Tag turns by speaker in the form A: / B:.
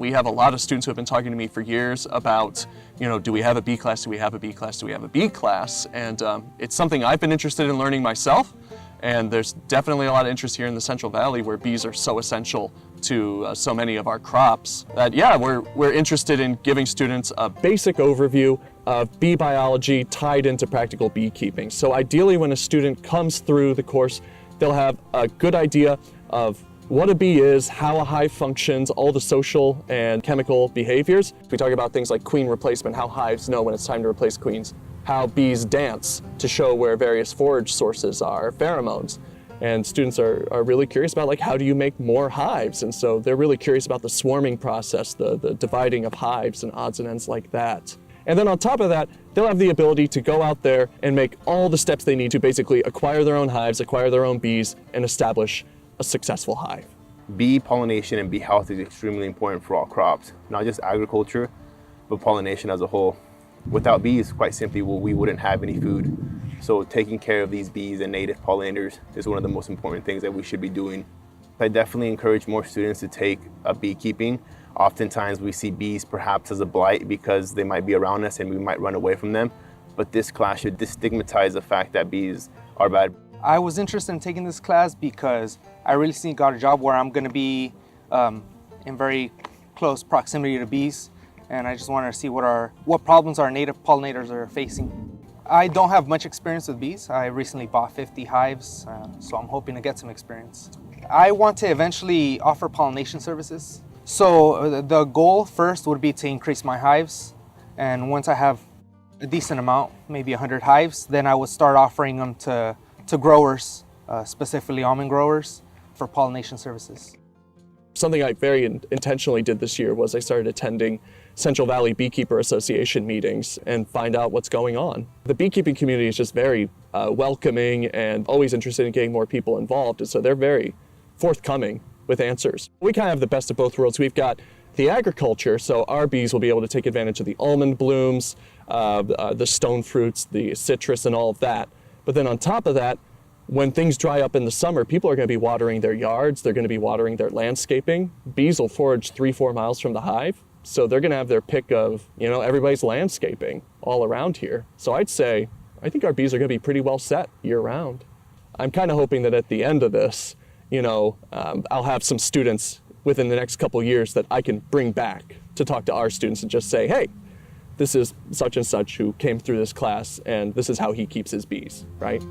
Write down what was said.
A: we have a lot of students who have been talking to me for years about, do we have a bee class, do we have a bee class, do we have a bee class? And it's something I've been interested in learning myself. And there's definitely a lot of interest here in the Central Valley where bees are so essential to so many of our crops that, yeah, we're interested in giving students a basic overview of bee biology tied into practical beekeeping. So ideally when a student comes through the course, they'll have a good idea of what a bee is, how a hive functions, all the social and chemical behaviors. We talk about things like queen replacement, how hives know when it's time to replace queens, how bees dance to show where various forage sources are, pheromones. And students are really curious about, like, how do you make more hives? And so they're really curious about the swarming process, the dividing of hives and odds and ends like that. And then on top of that, they'll have the ability to go out there and make all the steps they need to basically acquire their own hives, acquire their own bees, and establish a successful hive.
B: Bee pollination and bee health is extremely important for all crops, not just agriculture, but pollination as a whole. Without bees, quite simply, we wouldn't have any food. So taking care of these bees and native pollinators is one of the most important things that we should be doing. I definitely encourage more students to take beekeeping. Oftentimes we see bees perhaps as a blight because they might be around us and we might run away from them. But this class should destigmatize the fact that bees are bad.
C: I was interested in taking this class because I really got a job where I'm going to be in very close proximity to bees. And I just wanted to see what problems our native pollinators are facing. I don't have much experience with bees. I recently bought 50 hives, so I'm hoping to get some experience. I want to eventually offer pollination services. So the goal first would be to increase my hives. And once I have a decent amount, maybe 100 hives, then I would start offering them to growers, specifically almond growers, for pollination services.
A: Something I very intentionally did this year was I started attending Central Valley Beekeeper Association meetings and find out what's going on. The beekeeping community is just very welcoming and always interested in getting more people involved, and so they're very forthcoming with answers. We kind of have the best of both worlds. We've got the agriculture, so our bees will be able to take advantage of the almond blooms, the stone fruits, the citrus and all of that. But then on top of that, when things dry up in the summer, people are going to be watering their yards, they're going to be watering their landscaping. Bees will forage 3-4 miles from the hive, so they're going to have their pick of, everybody's landscaping all around here. So I think our bees are going to be pretty well set year-round. I'm kind of hoping that at the end of this, I'll have some students within the next couple years that I can bring back to talk to our students and just say, hey, this is such and such who came through this class, and this is how he keeps his bees, right?